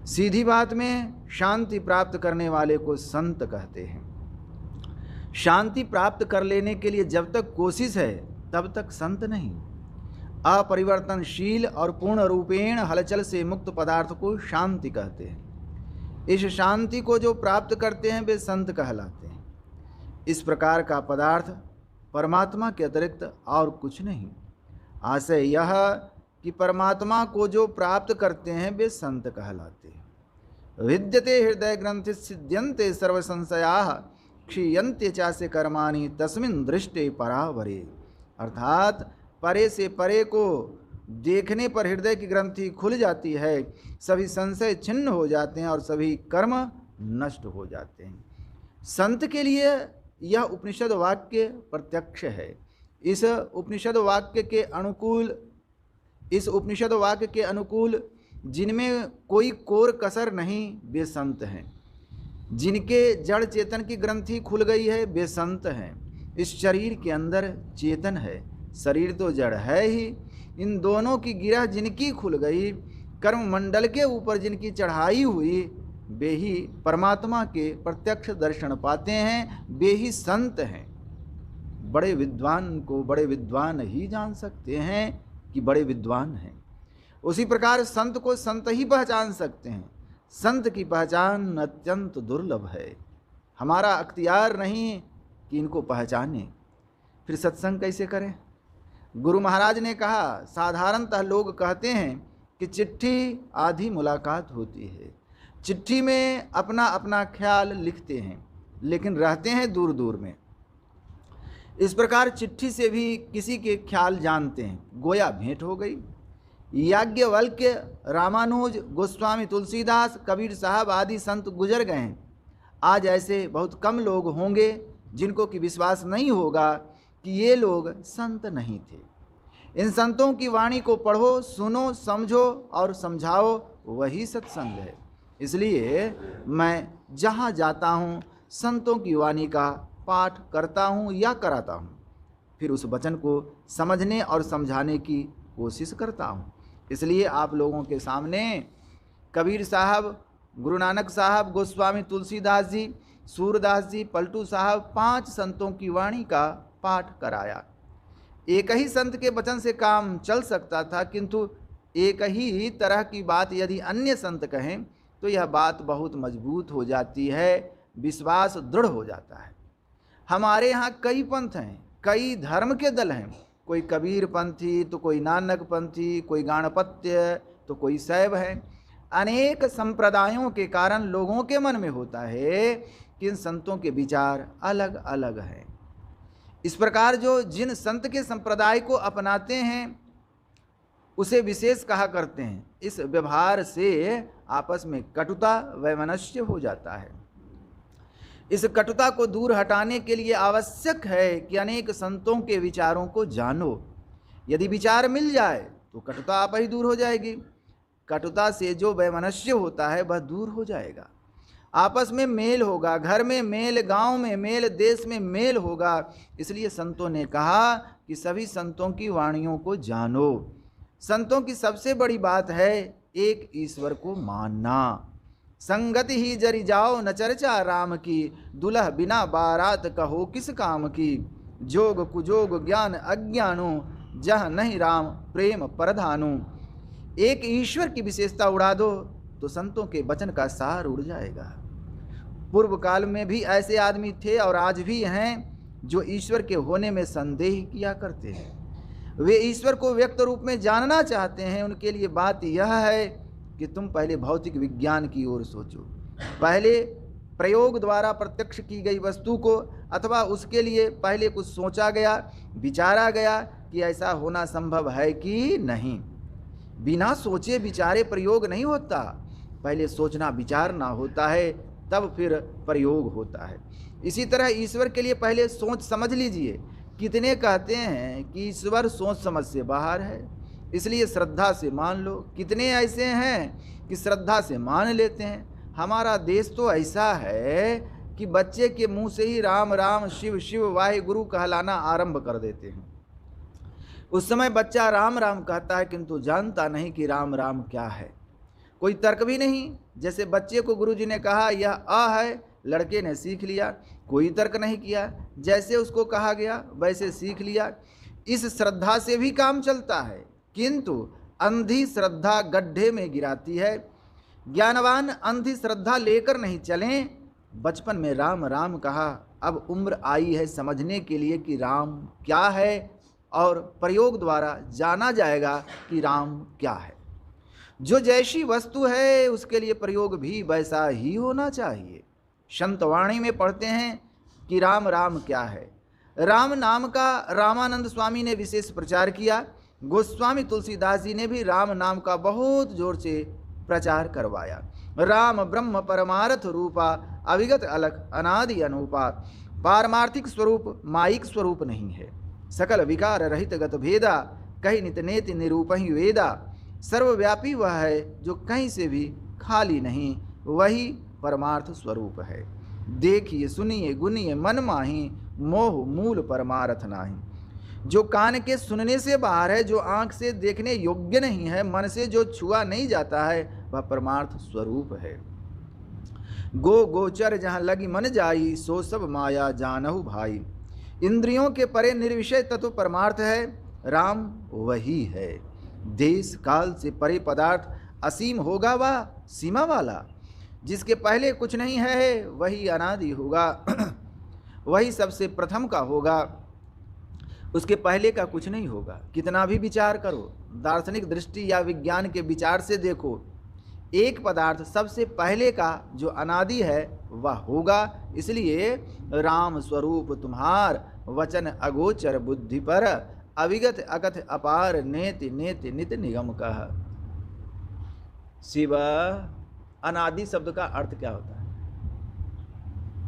सीधी बात में शांति प्राप्त करने वाले को संत कहते हैं। शांति प्राप्त कर लेने के लिए जब तक कोशिश है तब तक संत नहीं। अपरिवर्तनशील और पूर्ण रूपेण हलचल से मुक्त पदार्थ को शांति कहते हैं। इस शांति को जो प्राप्त करते हैं वे संत कहलाते हैं। इस प्रकार का पदार्थ परमात्मा के अतिरिक्त और कुछ नहीं। आशय यह कि परमात्मा को जो प्राप्त करते हैं वे संत कहलाते हैं। विद्यते हृदय ग्रंथि सिद्ध्यन्ते सर्व संशयाः क्षीयन्ते चास्य कर्माणि तस्मिन् दृष्टे परावरे। अर्थात परे से परे को देखने पर हृदय की ग्रंथि खुल जाती है, सभी संशय छिन्न हो जाते हैं और सभी कर्म नष्ट हो जाते हैं। संत के लिए यह उपनिषद वाक्य प्रत्यक्ष है। इस उपनिषद वाक्य के अनुकूल जिनमें कोई कोर कसर नहीं वे संत हैं। जिनके जड़ चेतन की ग्रंथि खुल गई है वे संत हैं। इस शरीर के अंदर चेतन है, शरीर तो जड़ है ही। इन दोनों की गिरह जिनकी खुल गई, कर्म मंडल के ऊपर जिनकी चढ़ाई हुई, वे ही परमात्मा के प्रत्यक्ष दर्शन पाते हैं, वे ही संत हैं। बड़े विद्वान को बड़े विद्वान ही जान सकते हैं कि बड़े विद्वान हैं। उसी प्रकार संत को संत ही पहचान सकते हैं। संत की पहचान अत्यंत दुर्लभ है। हमारा अख्तियार नहीं कि इनको पहचाने। फिर सत्संग कैसे करें? गुरु महाराज ने कहा, साधारणतः लोग कहते हैं कि चिट्ठी आधी मुलाकात होती है। चिट्ठी में अपना अपना ख्याल लिखते हैं लेकिन रहते हैं दूर दूर में। इस प्रकार चिट्ठी से भी किसी के ख्याल जानते हैं, गोया भेंट हो गई। याज्ञवल्क्य, रामानुज, गोस्वामी तुलसीदास, कबीर साहब आदि संत गुजर गए हैं। आज ऐसे बहुत कम लोग होंगे जिनको कि विश्वास नहीं होगा कि ये लोग संत नहीं थे। इन संतों की वाणी को पढ़ो, सुनो, समझो और समझाओ, वही सत्संग है। इसलिए मैं जहाँ जाता हूँ संतों की वाणी का पाठ करता हूँ या कराता हूँ, फिर उस वचन को समझने और समझाने की कोशिश करता हूँ। इसलिए आप लोगों के सामने कबीर साहब, गुरु नानक साहब, गोस्वामी तुलसीदास जी, सूरदास जी, पलटू साहब 5 संतों की वाणी का पाठ कराया। एक ही संत के वचन से काम चल सकता था, किंतु एक ही तरह की बात यदि अन्य संत कहें तो यह बात बहुत मजबूत हो जाती है, विश्वास दृढ़ हो जाता है। हमारे यहाँ कई पंथ हैं, कई धर्म के दल हैं। कोई कबीर पंथी तो कोई नानक पंथी, कोई गाणपत्य तो कोई शैव है। अनेक संप्रदायों के कारण लोगों के मन में होता है कि इन संतों के विचार अलग अलग हैं। इस प्रकार जो जिन संत के संप्रदाय को अपनाते हैं उसे विशेष कहा करते हैं। इस व्यवहार से आपस में कटुता वैमनस्य हो जाता है। इस कटुता को दूर हटाने के लिए आवश्यक है कि अनेक संतों के विचारों को जानो। यदि विचार मिल जाए तो कटुता आप ही दूर हो जाएगी। कटुता से जो वैमनस्य होता है वह दूर हो जाएगा। आपस में मेल होगा, घर में मेल, गांव में मेल, देश में मेल होगा। इसलिए संतों ने कहा कि सभी संतों की वाणियों को जानो। संतों की सबसे बड़ी बात है एक ईश्वर को मानना। संगति ही जरी जाओ न चर्चा राम की, दुल्ह बिना बारात कहो किस काम की। जोग कुजोग ज्ञान अज्ञानो, जह नहीं राम प्रेम परधानु। एक ईश्वर की विशेषता उड़ा दो तो संतों के वचन का सार उड़ जाएगा। पूर्व काल में भी ऐसे आदमी थे और आज भी हैं जो ईश्वर के होने में संदेह किया करते हैं। वे ईश्वर को व्यक्त रूप में जानना चाहते हैं। उनके लिए बात यह है कि तुम पहले भौतिक विज्ञान की ओर सोचो। पहले प्रयोग द्वारा प्रत्यक्ष की गई वस्तु को, अथवा उसके लिए पहले कुछ सोचा गया, विचारा गया कि ऐसा होना संभव है कि नहीं। बिना सोचे विचारे प्रयोग नहीं होता। पहले सोचना विचारना होता है, तब फिर प्रयोग होता है। इसी तरह ईश्वर के लिए पहले सोच समझ लीजिए। कितने कहते हैं कि ईश्वर सोच समझ से बाहर है, इसलिए श्रद्धा से मान लो। कितने ऐसे हैं कि श्रद्धा से मान लेते हैं। हमारा देश तो ऐसा है कि बच्चे के मुंह से ही राम राम, शिव शिव, वाहिगुरु कहलाना आरंभ कर देते हैं। उस समय बच्चा राम राम कहता है किंतु जानता नहीं कि राम राम क्या है। कोई तर्क भी नहीं। जैसे बच्चे को गुरुजी ने कहा यह अ है, लड़के ने सीख लिया, कोई तर्क नहीं किया, जैसे उसको कहा गया वैसे सीख लिया। इस श्रद्धा से भी काम चलता है, किंतु अंधी श्रद्धा गड्ढे में गिराती है। ज्ञानवान अंधी श्रद्धा लेकर नहीं चलें। बचपन में राम राम कहा, अब उम्र आई है समझने के लिए कि राम क्या है, और प्रयोग द्वारा जाना जाएगा कि राम क्या है। जो जैसी वस्तु है उसके लिए प्रयोग भी वैसा ही होना चाहिए। संतवाणी में पढ़ते हैं कि राम राम क्या है। राम नाम का रामानंद स्वामी ने विशेष प्रचार किया। गोस्वामी तुलसीदास जी ने भी राम नाम का बहुत जोर से प्रचार करवाया। राम ब्रह्म परमार्थ रूपा, अविगत अलख अनादि अनूपा। पारमार्थिक स्वरूप माइक स्वरूप नहीं है। सकल विकार रहित गत भेदा, कहीं नित नेति निरूपहि वेदा। सर्वव्यापी वह है जो कहीं से भी खाली नहीं, वही परमार्थ स्वरूप है। देखिए सुनिए गुनिए मन माही, मोह मूल परमार्थ नाही। जो कान के सुनने से बाहर है, जो आँख से देखने योग्य नहीं है, मन से जो छुआ नहीं जाता है, वह परमार्थ स्वरूप है। गो गोचर जहाँ लगी मन जाई, सो सब माया जानहु भाई। इंद्रियों के परे निर्विषय तत्व परमार्थ है, राम वही है। देश काल से परे पदार्थ असीम होगा वह सीमा वाला। जिसके पहले कुछ नहीं है वही अनादि होगा, वही सबसे प्रथम का होगा, उसके पहले का कुछ नहीं होगा। कितना भी विचार करो, दार्शनिक दृष्टि या विज्ञान के विचार से देखो, एक पदार्थ सबसे पहले का जो अनादि है वह होगा। इसलिए राम स्वरूप तुम्हार, वचन अगोचर बुद्धि पर, अविगत अकथ अपार, नेति नेति नित निगम कह। शिव अनादि शब्द का अर्थ क्या होता है?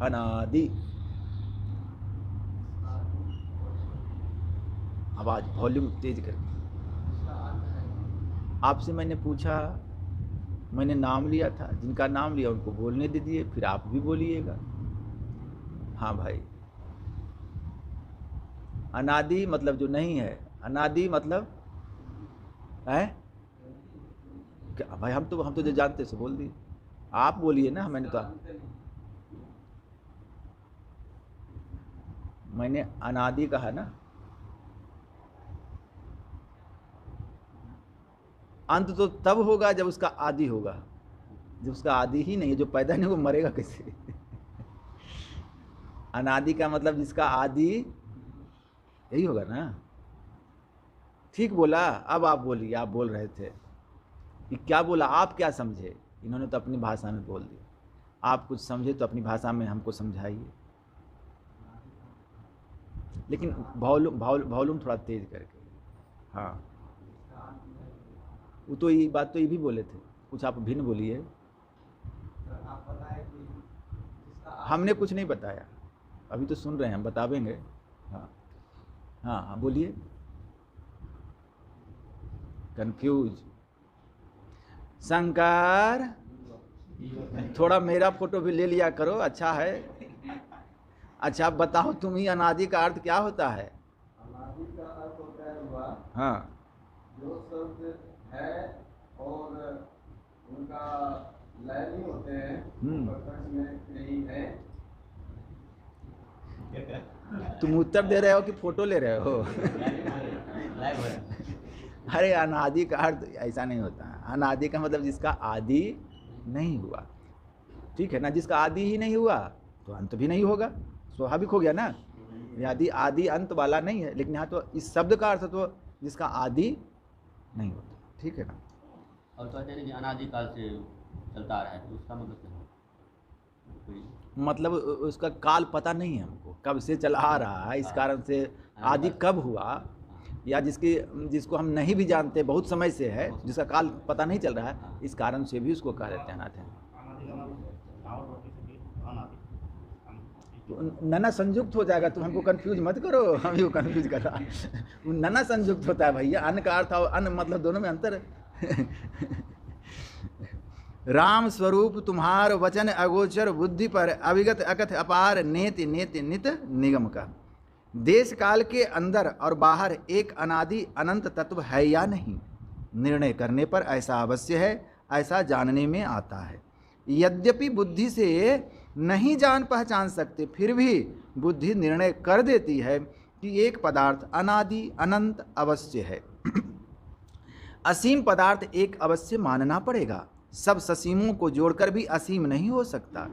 अनादि, आवाज वॉल्यूम तेज कर। आपसे मैंने पूछा, मैंने नाम लिया था, जिनका नाम लिया उनको बोलने दीजिए, फिर आप भी बोलिएगा। हाँ भाई, अनादि मतलब जो नहीं है, अनादि मतलब है क्या भाई? हम तो जो जानते से बोल दिए, आप बोलिए ना। मैंने अनादि कहा ना। अंत तो तब होगा जब उसका आदि होगा। जब उसका आदि ही नहीं है, जो पैदा नहीं वो मरेगा कैसे? अनादि का मतलब जिसका आदि यही होगा ना। ठीक बोला। अब आप बोलिए, आप बोल रहे थे कि क्या बोला, आप क्या समझे? इन्होंने तो अपनी भाषा में बोल दिया। आप कुछ समझे तो अपनी भाषा में हमको समझाइए, लेकिन वॉल्यूम थोड़ा तेज करके। हाँ, वो तो ये बात तो ये भी बोले थे, कुछ आप भिन्न बोलिए। हमने कुछ नहीं बताया, अभी तो सुन रहे हैं, हम बतावेंगे। हाँ हाँ हाँ, बोलिए। कंफ्यूज शंकर, थोड़ा मेरा फोटो भी ले लिया करो, अच्छा है। अच्छा बताओ तुम ही, अनादि का अर्थ क्या होता है? अनादि का अर्थ होता है वह, हाँ, जो शब्द है और उनका लय नहीं होते हैं, प्रकट में नहीं है। तुम उत्तर दे रहे हो कि फोटो ले रहे हो? अरे अनादि का अर्थ ऐसा नहीं होता है। अनादि का मतलब जिसका आदि नहीं हुआ, ठीक है ना। जिसका आदि ही नहीं हुआ तो अंत भी नहीं होगा, स्वाभाविक हो गया ना। यदि आदि अंत वाला नहीं है, लेकिन यहाँ तो इस शब्द का अर्थ तो जिसका आदि नहीं होता, ठीक है ना। और तो कहते हैं कि अनादिकाल से चलता आ रहा है, तो उसका मतलब क्या है? मतलब उसका काल पता नहीं है हमको, कब से चला आ रहा है, इस कारण से आदि कब हुआ, या जिसको हम नहीं भी जानते, बहुत समय से है, जिसका काल पता नहीं चल रहा है, इस कारण से भी उसको कह देते हैं अनाथ है। तो नना संयुक्त हो जाएगा, तुम हमको कंफ्यूज मत करो, हम ही कंफ्यूज कर रहा। नना संयुक्त होता है भैया, अन्न का अर्थ और अन्न मतलब दोनों में अंतर है। राम स्वरूप तुम्हार, वचन अगोचर बुद्धि पर, अविगत अकथ अपार, नेति नेति नित निगम का। देश काल के अंदर और बाहर एक अनादि अनंत तत्व है या नहीं, निर्णय करने पर ऐसा अवश्य है। ऐसा जानने में आता है। यद्यपि बुद्धि से नहीं जान पहचान सकते, फिर भी बुद्धि निर्णय कर देती है कि एक पदार्थ अनादि अनंत अवश्य है। असीम पदार्थ एक अवश्य मानना पड़ेगा। सब ससीमों को जोड़कर भी असीम नहीं हो सकता।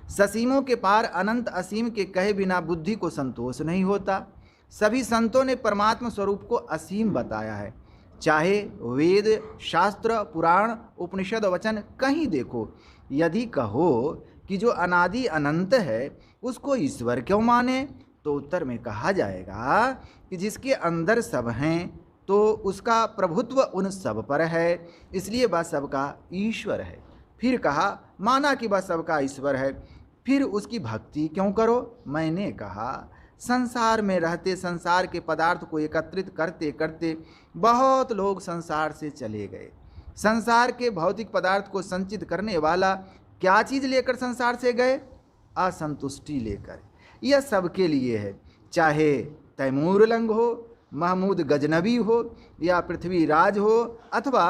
ससीमों के पार अनंत असीम के कहे बिना बुद्धि को संतोष नहीं होता। सभी संतों ने परमात्मा स्वरूप को असीम बताया है। चाहे वेद, शास्त्र, पुराण, उपनिषद, वचन कहीं देखो। यदि कहो कि जो अनादि अनंत है उसको ईश्वर क्यों माने, तो उत्तर में कहा जाएगा कि जिसके अंदर सब हैं तो उसका प्रभुत्व उन सब पर है, इसलिए वह सबका ईश्वर है। फिर कहा माना कि वह सबका ईश्वर है, फिर उसकी भक्ति क्यों करो। मैंने कहा संसार में रहते संसार के पदार्थ को एकत्रित करते करते बहुत लोग संसार से चले गए। संसार के भौतिक पदार्थ को संचित करने वाला क्या चीज़ लेकर संसार से गए? असंतुष्टि लेकर। यह सबके लिए है, चाहे तैमूर लंग हो, महमूद गजनबी हो या पृथ्वीराज हो, अथवा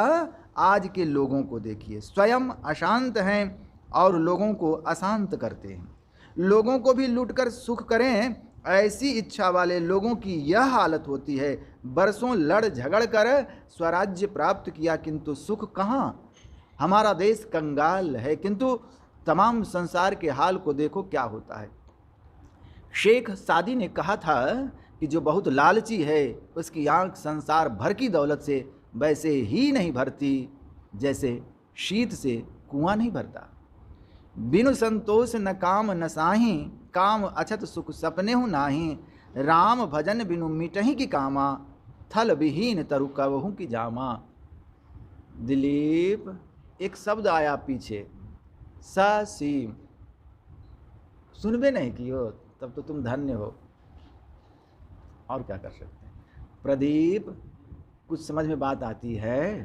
आज के लोगों को देखिए, स्वयं अशांत हैं और लोगों को अशांत करते हैं। लोगों को भी लूटकर सुख करें, ऐसी इच्छा वाले लोगों की यह हालत होती है। बरसों लड़ झगड़ कर स्वराज्य प्राप्त किया, किंतु सुख कहाँ। हमारा देश कंगाल है, किंतु तमाम संसार के हाल को देखो क्या होता है। शेख सादी ने कहा था कि जो बहुत लालची है उसकी आंख संसार भर की दौलत से वैसे ही नहीं भरती जैसे शीत से कुआं नहीं भरता। बिनु संतोष न काम न साही, काम अछत सुख सपने हूँ नाही। राम भजन बिनु मिटही की कामा, थल विहीन तरु कवहू की जामा। दिलीप, एक शब्द आया पीछे, ससीम, सुनबे नहीं कियो, तब तो तुम धन्य हो। और क्या कर सकते हैं। प्रदीप, कुछ समझ में बात आती है?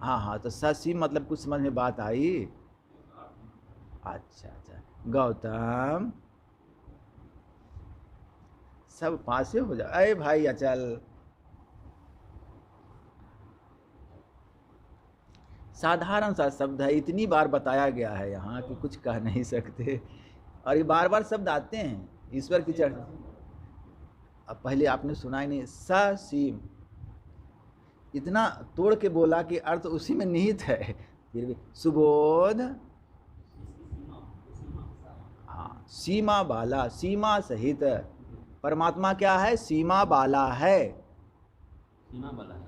हाँ, तो ससीम मतलब कुछ समझ में बात आई। अच्छा। गौतम, सब पासे हो जाओ। अरे भाई अचल, साधारण सा शब्द है, इतनी बार बताया गया है यहाँ कि कुछ कह नहीं सकते, और ये बार बार शब्द आते हैं ईश्वर की चर्चा। अब पहले आपने सुना ही नहीं, ससीम इतना तोड़ के बोला कि अर्थ उसी में निहित है। फिर भी सुबोध, हाँ, सीमा बाला, सीमा सहित। परमात्मा क्या है? सीमा बाला है। सीमा बाला है।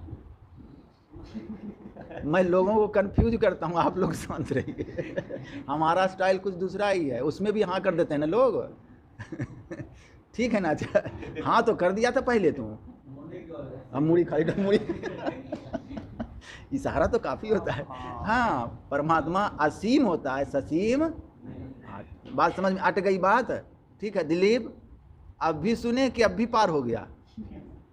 मैं लोगों को कंफ्यूज करता हूँ, आप लोग समझ रहिए। हमारा स्टाइल कुछ दूसरा ही है, उसमें भी हाँ कर देते हैं ना लोग। ठीक है ना? हाँ तो कर दिया था पहले तू, अब मुड़ी खाई मुड़ी। इशारा तो काफी होता है। हाँ, परमात्मा असीम होता है, ससीम। बात समझ में अट गई बात? ठीक है दिलीप, अब भी सुने कि अब भी पार हो गया?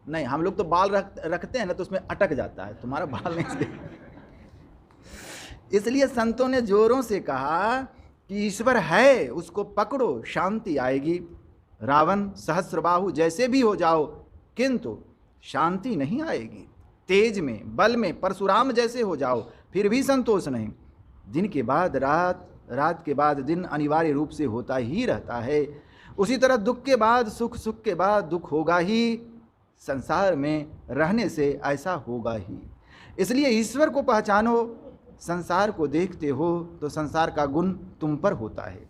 नहीं, हम लोग तो बाल रखते हैं ना तो उसमें अटक जाता है, तुम्हारा बाल नहीं। इसलिए संतों ने जोरों से कहा कि ईश्वर है, उसको पकड़ो, शांति आएगी। रावण सहस्रबाहु जैसे भी हो जाओ, किंतु शांति नहीं आएगी। तेज में, बल में परशुराम जैसे हो जाओ, फिर भी संतोष नहीं। दिन के बाद रात, रात के बाद दिन अनिवार्य रूप से होता ही रहता है। उसी तरह दुख के बाद सुख, सुख के बाद दुख होगा ही। संसार में रहने से ऐसा होगा ही। इसलिए ईश्वर को पहचानो। संसार को देखते हो तो संसार का गुण तुम पर होता है।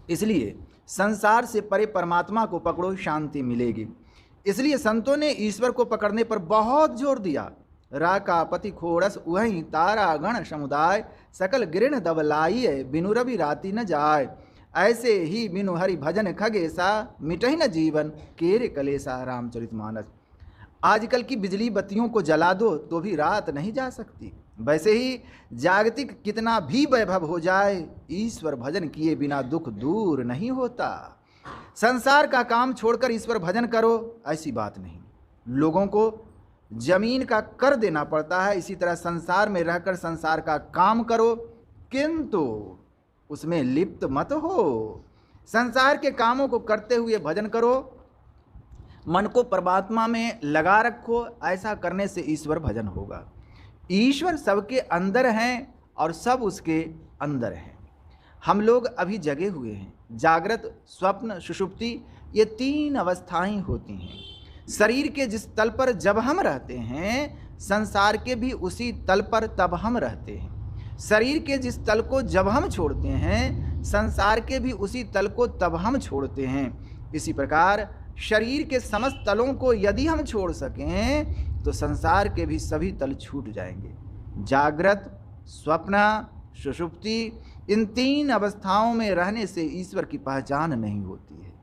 इसलिए संसार से परे परमात्मा को पकड़ो, शांति मिलेगी। इसलिए संतों ने ईश्वर को पकड़ने पर बहुत जोर दिया। राका पति खोड़स वहीं तारा गण समुदाय, सकल गिरण दबलाइए बिनु रवि राति न जाय। ऐसे ही बिनु हरि भजन खगेसा, मिटहि न जीवन केरे कलेसा। रामचरितमानस। आजकल की बिजली बत्तियों को जला दो तो भी रात नहीं जा सकती। वैसे ही जागतिक कितना भी वैभव हो जाए, ईश्वर भजन किए बिना दुख दूर नहीं होता। संसार का काम छोड़कर ईश्वर भजन करो, ऐसी बात नहीं। लोगों को जमीन का कर देना पड़ता है, इसी तरह संसार में रहकर संसार का काम करो, किंतु उसमें लिप्त मत हो। संसार के कामों को करते हुए भजन करो, मन को परमात्मा में लगा रखो। ऐसा करने से ईश्वर भजन होगा। ईश्वर सबके अंदर हैं और सब उसके अंदर हैं। हम लोग अभी जगे हुए हैं। जागृत, स्वप्न, सुषुप्ति, ये 3 अवस्थाएं होती हैं। शरीर के जिस तल पर जब हम रहते हैं, संसार के भी उसी तल पर तब हम रहते हैं। शरीर के जिस तल को जब हम छोड़ते हैं, संसार के भी उसी तल को तब हम छोड़ते हैं। इसी प्रकार शरीर के समस्त तलों को यदि हम छोड़ सकें तो संसार के भी सभी तल छूट जाएंगे। जागृत, स्वप्न, सुषुप्ति, इन 3 अवस्थाओं में रहने से ईश्वर की पहचान नहीं होती है।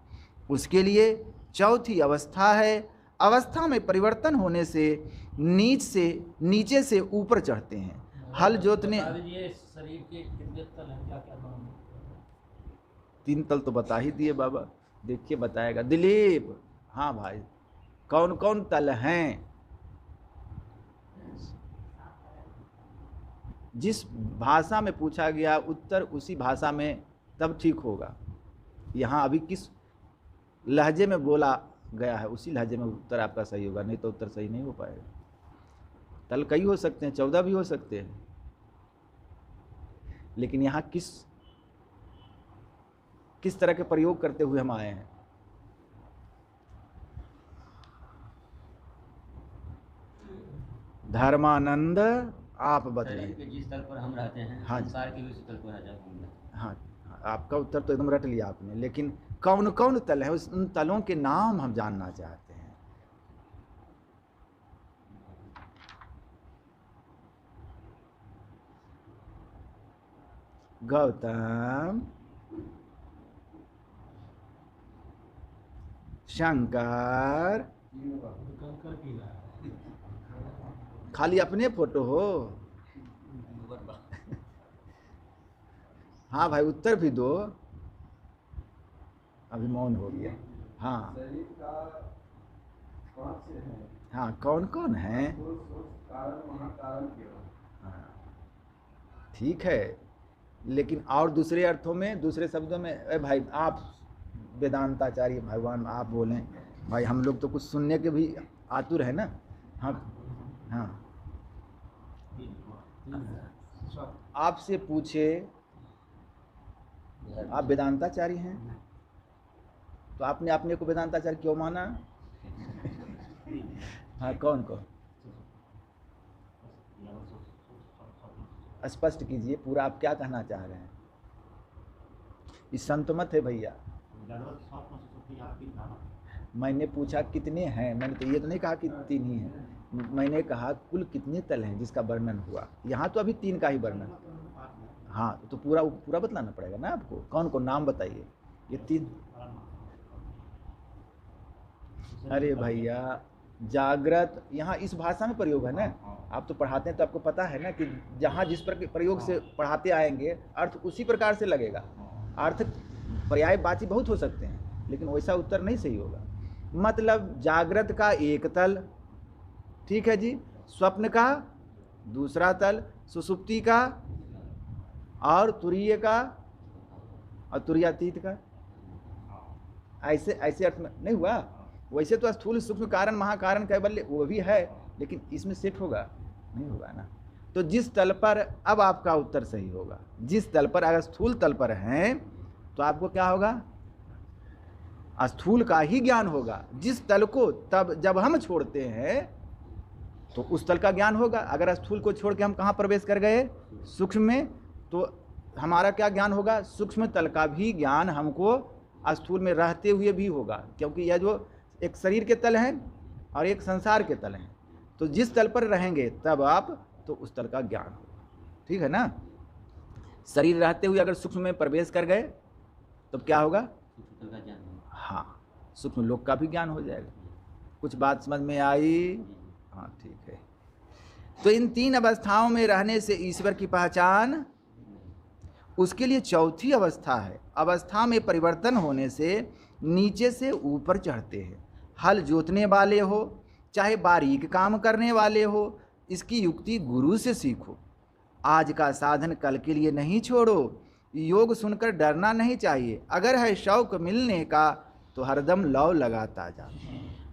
उसके लिए चौथी अवस्था है। अवस्था में परिवर्तन होने से नीचे से ऊपर चढ़ते हैं। हल जोतने शरीर के कितने तल हैं, क्या क्या नाम है? 3 तल तो बता ही दिए बाबा, देखिए बताएगा दिलीप। हाँ भाई, कौन कौन तल हैं? जिस भाषा में पूछा गया उत्तर उसी भाषा में तब ठीक होगा। यहाँ अभी किस लहजे में बोला गया है उसी लहजे में उत्तर आपका सही होगा, नहीं तो उत्तर सही नहीं हो पाएगा। तल कई हो सकते हैं, 14 भी हो सकते हैं, लेकिन यहाँ किस तरह के प्रयोग करते हुए हम आए हैं। धर्मानंद आप बताइए। के जिस तल पर हम रहते हैं, हाँ, संसार के भी उसी तल पर रहते हैं। हाँ, आपका उत्तर तो एकदम रट लिया आपने, लेकिन कौन कौन तल है उन तलों के नाम हम जानना चाहते हैं। गौतम, शंकर, खाली अपने फोटो हो। हाँ भाई, उत्तर भी दो। अभी मौन हो गया। हाँ शरीर का 5 से है। हाँ, कौन कौन है? कारण, महाकारण, केवल। हाँ, ठीक है, लेकिन और दूसरे अर्थों में, दूसरे शब्दों में, अरे भाई आप वेदांताचार्य भगवान आप बोलें भाई, हम लोग तो कुछ सुनने के भी आतुर है ना। हाँ हाँ, आपसे पूछे आप वेदांताचार्य हैं तो आपने अपने को वेदांताचार्य क्यों माना? हाँ, कौन कौन? स्पष्ट कीजिए पूरा, आप क्या कहना चाह रहे हैं? इस संत मत है भैया। मैंने पूछा कितने हैं, मैंने तो ये तो नहीं कहा कि 3 ही हैं, मैंने कहा कुल कितने तल हैं जिसका वर्णन हुआ। यहाँ तो अभी 3 का ही वर्णन। हाँ, तो पूरा बतलाना पड़ेगा ना आपको। कौन कौन नाम बताइए? ये 3। अरे भैया, जागृत यहाँ इस भाषा में प्रयोग है ना, आप तो पढ़ाते हैं तो आपको पता है ना कि जहाँ जिस प्रयोग से पढ़ाते आएंगे अर्थ उसी प्रकार से लगेगा। अर्थ पर्यायवाची बहुत हो सकते हैं, लेकिन वैसा उत्तर नहीं सही होगा। मतलब जागृत का 1 तल, ठीक है जी, स्वप्न का दूसरा तल, सुषुप्ति का और तुरीय का और तुरीयातीत का। ऐसे अर्थ में नहीं हुआ। वैसे तो स्थूल सूक्ष्म कारण महाकारण कैवल्य वो भी है, लेकिन इसमें सेट होगा नहीं होगा ना। तो जिस तल पर, अब आपका उत्तर सही होगा, जिस तल पर, अगर स्थूल तल पर हैं तो आपको क्या होगा? स्थूल का ही ज्ञान होगा। जिस तल को तब जब हम छोड़ते हैं तो उस तल का ज्ञान होगा। अगर स्थूल को छोड़ के हम कहाँ प्रवेश कर गए? सूक्ष्म में, तो हमारा क्या ज्ञान होगा? सूक्ष्म तल का भी ज्ञान हमको स्थूल में रहते हुए भी होगा, क्योंकि यह जो एक शरीर के तल हैं और एक संसार के तल हैं, तो जिस तल पर रहेंगे तब आप तो उस तल का ज्ञान होगा। ठीक है ना? शरीर रहते हुए अगर सूक्ष्म में प्रवेश कर गए तो क्या होगा? हाँ, सूक्ष्म लोक का भी ज्ञान हो जाएगा। कुछ बात समझ में आई? हाँ, ठीक है। तो इन 3 अवस्थाओं में रहने से ईश्वर की पहचान, उसके लिए चौथी अवस्था है। अवस्था में परिवर्तन होने से नीचे से ऊपर चढ़ते हैं। हल जोतने वाले हो चाहे बारीक काम करने वाले हो, इसकी युक्ति गुरु से सीखो। आज का साधन कल के लिए नहीं छोड़ो। योग सुनकर डरना नहीं चाहिए। अगर है शौक मिलने का तो हरदम लौ लगाता जा।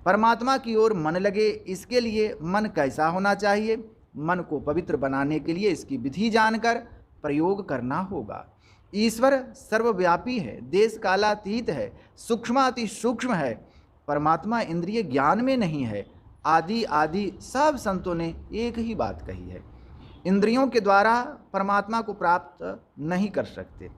परमात्मा की ओर मन लगे, इसके लिए मन कैसा होना चाहिए? मन को पवित्र बनाने के लिए इसकी विधि जानकर प्रयोग करना होगा। ईश्वर सर्वव्यापी है, देश कालातीत है, सूक्ष्माति सूक्ष्म है। परमात्मा इंद्रिय ज्ञान में नहीं है। आदि आदि सब संतों ने एक ही बात कही है। इंद्रियों के द्वारा परमात्मा को प्राप्त नहीं कर सकते।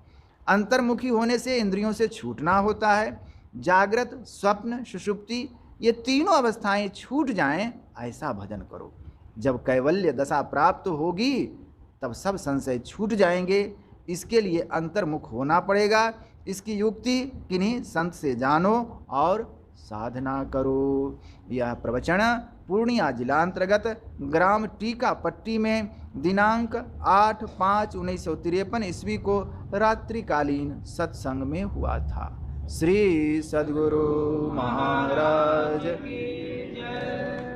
अंतर्मुखी होने से इंद्रियों से छूटना होता है। जागृत, स्वप्न, सुषुप्ति ये तीनों अवस्थाएं छूट जाएं, ऐसा भजन करो। जब कैवल्य दशा प्राप्त होगी तब सब संशय छूट जाएंगे। इसके लिए अंतर्मुख होना पड़ेगा। इसकी युक्ति किन्हीं संत से जानो और साधना करो। यह प्रवचन पूर्णिया जिलांतर्गत ग्राम टीकापट्टी में दिनांक 8/5/1953 ईस्वी को रात्रिकालीन सत्संग में हुआ था। श्री सद्गुरु महाराज की जय।